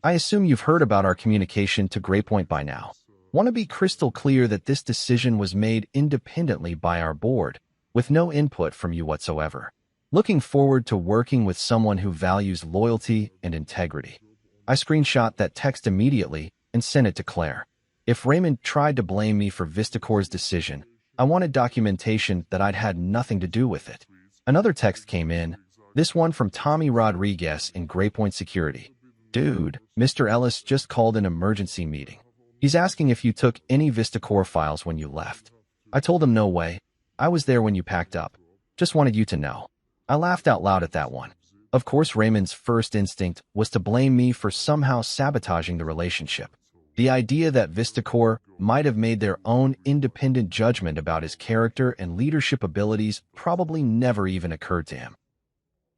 I assume you've heard about our communication to GrayPoint by now. Want to be crystal clear that this decision was made independently by our board, with no input from you whatsoever. Looking forward to working with someone who values loyalty and integrity." I screenshot that text immediately and sent it to Claire. If Raymond tried to blame me for Vistacor's decision, I wanted documentation that I'd had nothing to do with it. Another text came in, this one from Tommy Rodriguez in GrayPoint Security. "Dude, Mr. Ellis just called an emergency meeting. He's asking if you took any Vistacor files when you left. I told him no way. I was there when you packed up. Just wanted you to know." I laughed out loud at that one. Of course, Raymond's first instinct was to blame me for somehow sabotaging the relationship. The idea that Vistacor might have made their own independent judgment about his character and leadership abilities probably never even occurred to him.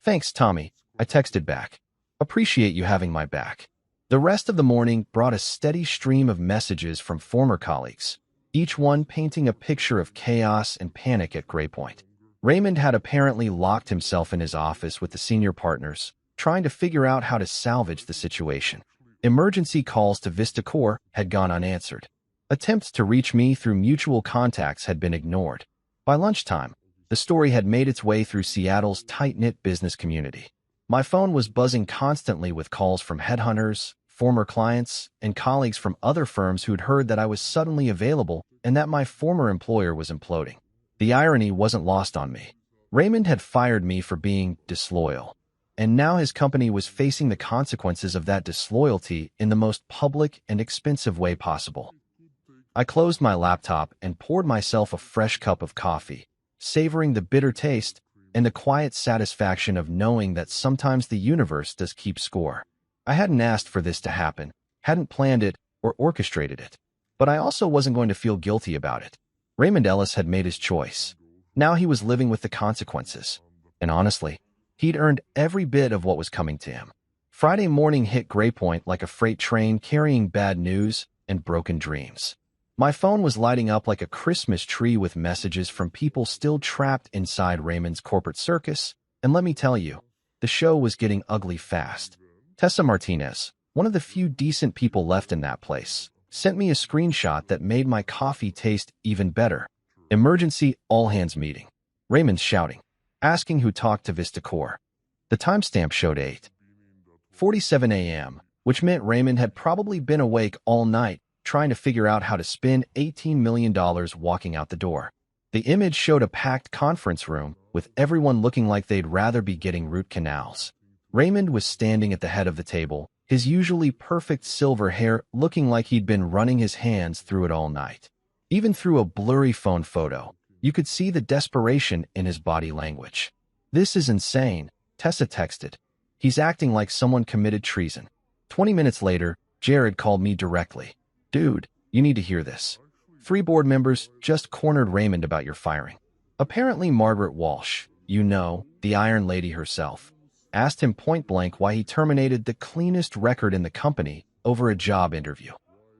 "Thanks, Tommy," I texted back. "Appreciate you having my back." The rest of the morning brought a steady stream of messages from former colleagues, each one painting a picture of chaos and panic at GrayPoint. Raymond had apparently locked himself in his office with the senior partners, trying to figure out how to salvage the situation. Emergency calls to Vistacor had gone unanswered. Attempts to reach me through mutual contacts had been ignored. By lunchtime, the story had made its way through Seattle's tight-knit business community. My phone was buzzing constantly with calls from headhunters, former clients, and colleagues from other firms who'd heard that I was suddenly available and that my former employer was imploding. The irony wasn't lost on me. Raymond had fired me for being disloyal, and now his company was facing the consequences of that disloyalty in the most public and expensive way possible. I closed my laptop and poured myself a fresh cup of coffee, savoring the bitter taste and the quiet satisfaction of knowing that sometimes the universe does keep score. I hadn't asked for this to happen, hadn't planned it or orchestrated it, but I also wasn't going to feel guilty about it. Raymond Ellis had made his choice. Now he was living with the consequences. And honestly, he'd earned every bit of what was coming to him. Friday morning hit GrayPoint like a freight train carrying bad news and broken dreams. My phone was lighting up like a Christmas tree with messages from people still trapped inside Raymond's corporate circus, and let me tell you, the show was getting ugly fast. Tessa Martinez, one of the few decent people left in that place, sent me a screenshot that made my coffee taste even better. Emergency all-hands meeting. Raymond's shouting, asking who talked to Vistacor. The timestamp showed 8:47 a.m., which meant Raymond had probably been awake all night, trying to figure out how to spend $18 million walking out the door. The image showed a packed conference room, with everyone looking like they'd rather be getting root canals. Raymond was standing at the head of the table, his usually perfect silver hair looking like he'd been running his hands through it all night. Even through a blurry phone photo, you could see the desperation in his body language. "This is insane," Tessa texted. "He's acting like someone committed treason." 20 minutes later, Jared called me directly. "Dude, you need to hear this. 3 board members just cornered Raymond about your firing." Apparently Margaret Walsh, the Iron Lady herself, asked him point-blank why he terminated the cleanest record in the company over a job interview.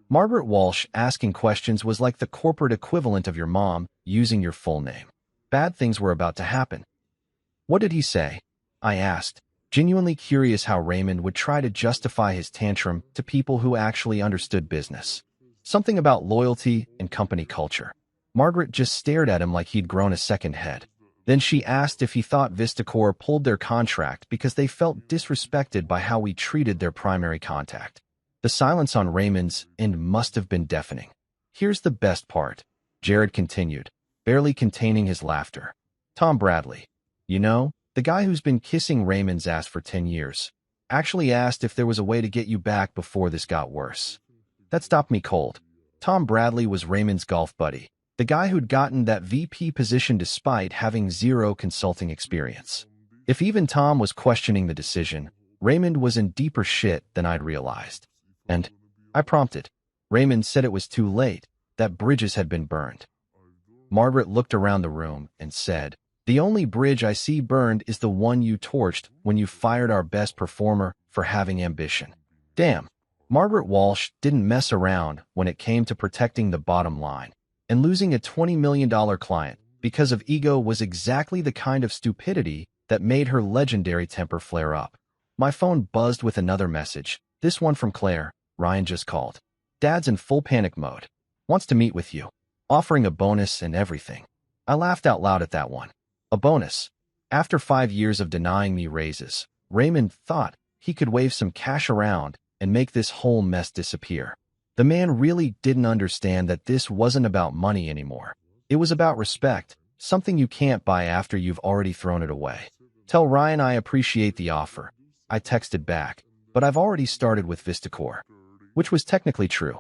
Margaret Walsh asking questions was like the corporate equivalent of your mom using your full name. Bad things were about to happen. "What did he say?" I asked, genuinely curious how Raymond would try to justify his tantrum to people who actually understood business. Something about loyalty and company culture. Margaret just stared at him like he'd grown a second head. Then she asked if he thought Vistacor pulled their contract because they felt disrespected by how we treated their primary contact. The silence on Raymond's end must have been deafening. "Here's the best part," Jared continued, barely containing his laughter. "Tom Bradley, the guy who's been kissing Raymond's ass for 10 years, actually asked if there was a way to get you back before this got worse." That stopped me cold. Tom Bradley was Raymond's golf buddy, the guy who'd gotten that VP position despite having zero consulting experience. If even Tom was questioning the decision, Raymond was in deeper shit than I'd realized. And I prompted. Raymond said it was too late, that bridges had been burned. Margaret looked around the room and said, "The only bridge I see burned is the one you torched when you fired our best performer for having ambition." Damn, Margaret Walsh didn't mess around when it came to protecting the bottom line, and losing a $20 million client because of ego was exactly the kind of stupidity that made her legendary temper flare up. My phone buzzed with another message, this one from Claire. "Ryan just called. Dad's in full panic mode. Wants to meet with you. Offering a bonus and everything." I laughed out loud at that one. A bonus. After 5 years of denying me raises, Raymond thought he could wave some cash around and make this whole mess disappear. The man really didn't understand that this wasn't about money anymore. It was about respect, something you can't buy after you've already thrown it away. "Tell Ryan I appreciate the offer," I texted back, "but I've already started with Vistacor." Which was technically true.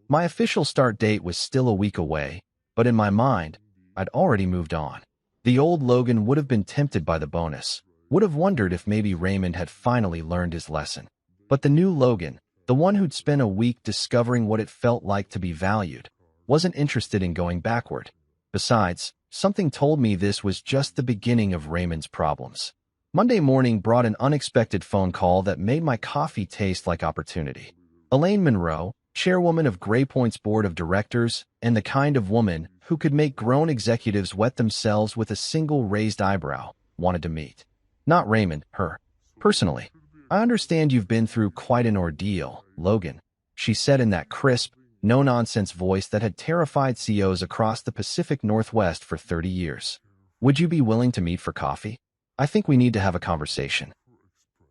My official start date was still a week away, but in my mind, I'd already moved on. The old Logan would have been tempted by the bonus, would have wondered if maybe Raymond had finally learned his lesson. But the new Logan, the one who'd spent a week discovering what it felt like to be valued, wasn't interested in going backward. Besides, something told me this was just the beginning of Raymond's problems. Monday morning brought an unexpected phone call that made my coffee taste like opportunity. Elaine Monroe, chairwoman of GrayPoint's board of directors, and the kind of woman who could make grown executives wet themselves with a single raised eyebrow, wanted to meet. Not Raymond, her. Personally. "I understand you've been through quite an ordeal, Logan," she said in that crisp, no-nonsense voice that had terrified CEOs across the Pacific Northwest for 30 years. "Would you be willing to meet for coffee? I think we need to have a conversation."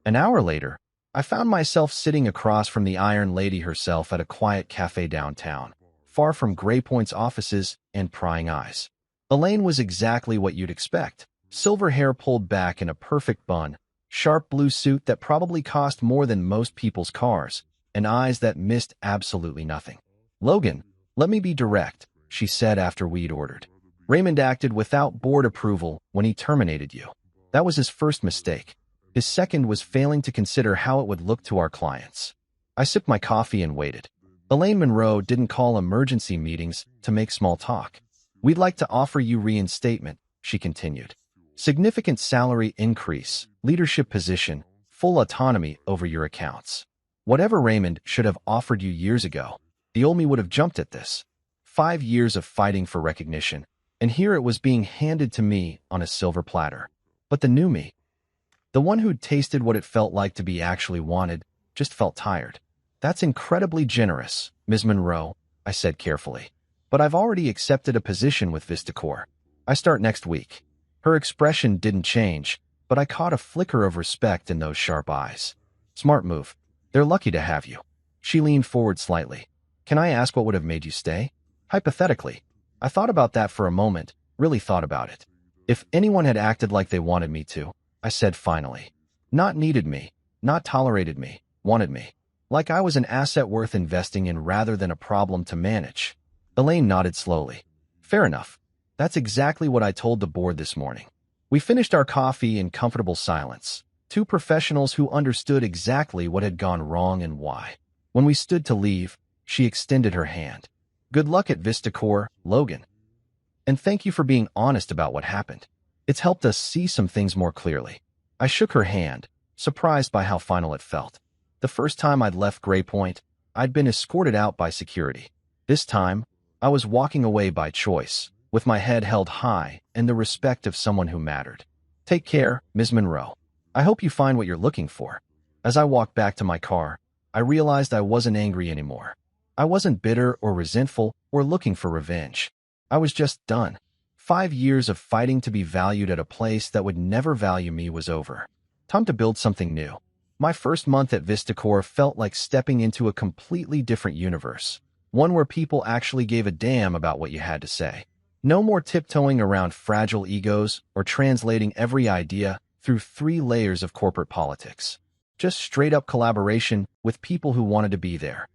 An hour later, I found myself sitting across from the Iron Lady herself at a quiet cafe downtown, far from GrayPoint's offices and prying eyes. Elaine was exactly what you'd expect. Silver hair pulled back in a perfect bun, sharp blue suit that probably cost more than most people's cars, and eyes that missed absolutely nothing. "Logan, let me be direct," she said after we'd ordered. "Raymond acted without board approval when he terminated you. That was his first mistake. His second was failing to consider how it would look to our clients." I sipped my coffee and waited. Elaine Monroe didn't call emergency meetings to make small talk. "We'd like to offer you reinstatement," she continued. "Significant salary increase, leadership position, full autonomy over your accounts. Whatever Raymond should have offered you years ago, the old me would have jumped at this. 5 years of fighting for recognition, and here it was being handed to me on a silver platter. But the new me, the one who'd tasted what it felt like to be actually wanted, just felt tired." "That's incredibly generous, Ms. Monroe," I said carefully. "But I've already accepted a position with Vistacor. I start next week." Her expression didn't change, but I caught a flicker of respect in those sharp eyes. "Smart move. They're lucky to have you." She leaned forward slightly. "Can I ask what would have made you stay?" "Hypothetically." I thought about that for a moment, really thought about it. If anyone had acted like they wanted me to, I said finally. Not needed me, not tolerated me, wanted me. Like I was an asset worth investing in rather than a problem to manage. Elaine nodded slowly. Fair enough. That's exactly what I told the board this morning. We finished our coffee in comfortable silence. Two professionals who understood exactly what had gone wrong and why. When we stood to leave, she extended her hand. Good luck at VistaCore, Logan. And thank you for being honest about what happened. It's helped us see some things more clearly. I shook her hand, surprised by how final it felt. The first time I'd left Gray Point, I'd been escorted out by security. This time, I was walking away by choice, with my head held high and the respect of someone who mattered. Take care, Ms. Monroe. I hope you find what you're looking for. As I walked back to my car, I realized I wasn't angry anymore. I wasn't bitter or resentful or looking for revenge. I was just done. 5 years of fighting to be valued at a place that would never value me was over. Time to build something new. My first month at VistaCore felt like stepping into a completely different universe, one where people actually gave a damn about what you had to say. No more tiptoeing around fragile egos or translating every idea through 3 layers of corporate politics. Just straight-up collaboration with people who wanted to be there.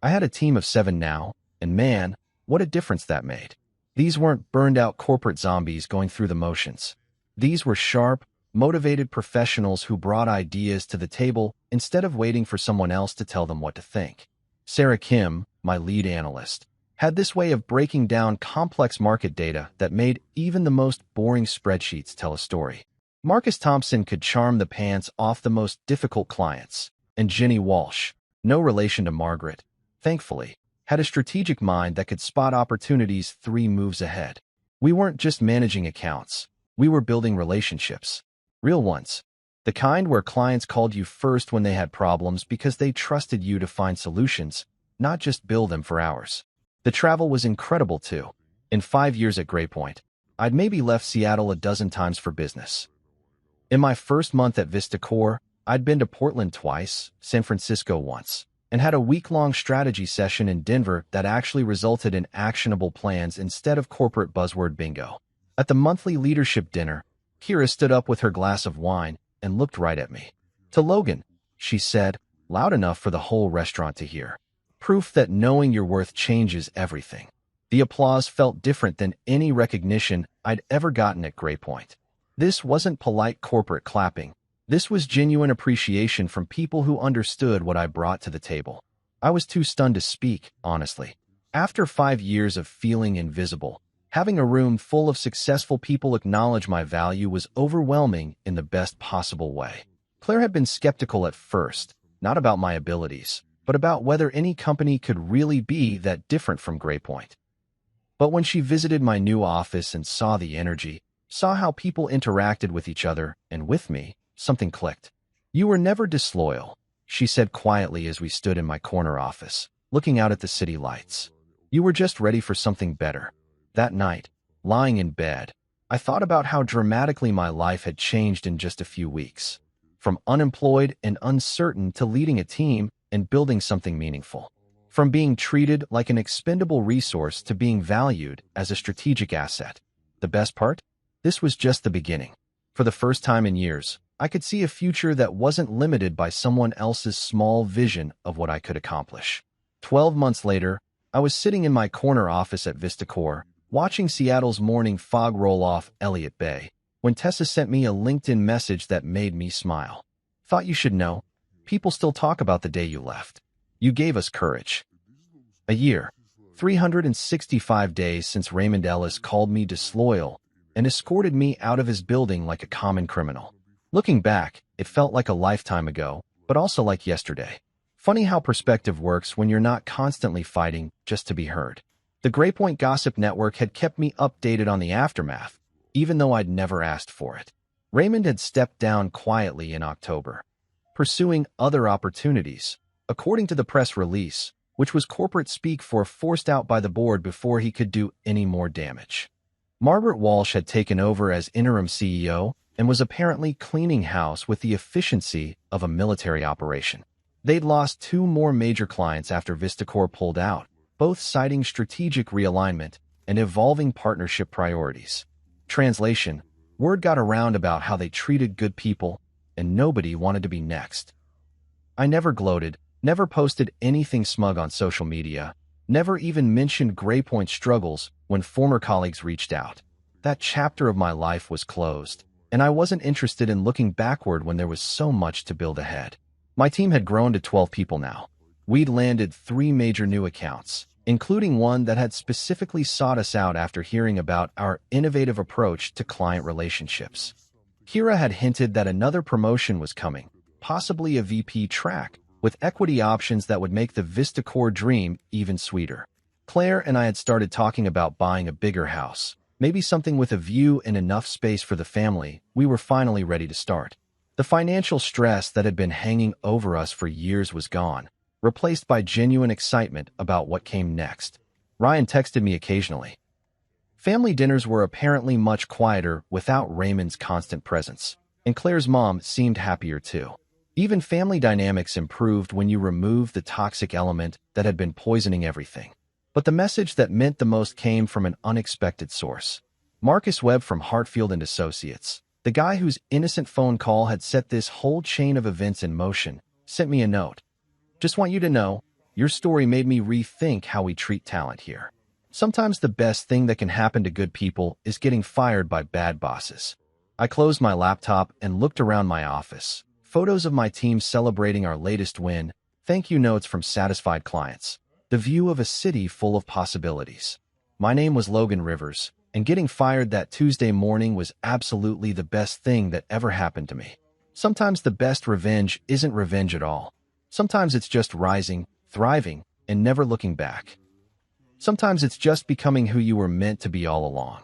I had a team of 7 now, and man, what a difference that made. These weren't burned-out corporate zombies going through the motions. These were sharp, motivated professionals who brought ideas to the table instead of waiting for someone else to tell them what to think. Sarah Kim, my lead analyst, had this way of breaking down complex market data that made even the most boring spreadsheets tell a story. Marcus Thompson could charm the pants off the most difficult clients, and Jenny Walsh, no relation to Margaret, thankfully, had a strategic mind that could spot opportunities 3 moves ahead. We weren't just managing accounts, we were building relationships. Real ones. The kind where clients called you first when they had problems because they trusted you to find solutions, not just bill them for hours. The travel was incredible too. In 5 years at Gray Point, I'd maybe left Seattle a dozen times for business. In my first month at VistaCore, I'd been to Portland twice, San Francisco once, and had a week-long strategy session in Denver that actually resulted in actionable plans instead of corporate buzzword bingo. At the monthly leadership dinner, Kira stood up with her glass of wine and looked right at me. To Logan, she said, loud enough for the whole restaurant to hear. Proof that knowing your worth changes everything. The applause felt different than any recognition I'd ever gotten at Gray Point. This wasn't polite corporate clapping. This was genuine appreciation from people who understood what I brought to the table. I was too stunned to speak, honestly. After 5 years of feeling invisible, having a room full of successful people acknowledge my value was overwhelming in the best possible way. Claire had been skeptical at first, not about my abilities, but about whether any company could really be that different from Gray Point. But when she visited my new office and saw the energy, saw how people interacted with each other and with me, something clicked. You were never disloyal, she said quietly as we stood in my corner office, looking out at the city lights. You were just ready for something better. That night, lying in bed, I thought about how dramatically my life had changed in just a few weeks. From unemployed and uncertain to leading a team and building something meaningful. From being treated like an expendable resource to being valued as a strategic asset. The best part? This was just the beginning. For the first time in years, I could see a future that wasn't limited by someone else's small vision of what I could accomplish. 12 months later, I was sitting in my corner office at VistaCore, watching Seattle's morning fog roll off Elliott Bay, when Tessa sent me a LinkedIn message that made me smile. Thought you should know. People still talk about the day you left. You gave us courage. A year, 365 days since Raymond Ellis called me disloyal and escorted me out of his building like a common criminal. Looking back, it felt like a lifetime ago, but also like yesterday. Funny how perspective works when you're not constantly fighting just to be heard. The Gray Point Gossip Network had kept me updated on the aftermath, even though I'd never asked for it. Raymond had stepped down quietly in October, pursuing other opportunities, according to the press release, which was corporate speak for forced out by the board before he could do any more damage. Margaret Walsh had taken over as interim CEO and was apparently cleaning house with the efficiency of a military operation. They'd lost 2 more major clients after VistaCore pulled out, both citing strategic realignment and evolving partnership priorities. Translation: word got around about how they treated good people, and nobody wanted to be next. I never gloated, never posted anything smug on social media, never even mentioned Graypoint struggles when former colleagues reached out. That chapter of my life was closed, and I wasn't interested in looking backward when there was so much to build ahead. My team had grown to 12 people now. We'd landed 3 major new accounts, including one that had specifically sought us out after hearing about our innovative approach to client relationships. Kira had hinted that another promotion was coming, possibly a VP track, with equity options that would make the VistaCore dream even sweeter. Claire and I had started talking about buying a bigger house, maybe something with a view and enough space for the family. We were finally ready to start. The financial stress that had been hanging over us for years was gone, replaced by genuine excitement about what came next. Ryan texted me occasionally. Family dinners were apparently much quieter without Raymond's constant presence, and Claire's mom seemed happier too. Even family dynamics improved when you removed the toxic element that had been poisoning everything. But the message that meant the most came from an unexpected source. Marcus Webb from Hartfield & Associates, the guy whose innocent phone call had set this whole chain of events in motion, sent me a note. Just want you to know, your story made me rethink how we treat talent here. Sometimes the best thing that can happen to good people is getting fired by bad bosses. I closed my laptop and looked around my office. Photos of my team celebrating our latest win, thank you notes from satisfied clients. The view of a city full of possibilities. My name was Logan Rivers, and getting fired that Tuesday morning was absolutely the best thing that ever happened to me. Sometimes the best revenge isn't revenge at all. Sometimes it's just rising, thriving, and never looking back. Sometimes it's just becoming who you were meant to be all along.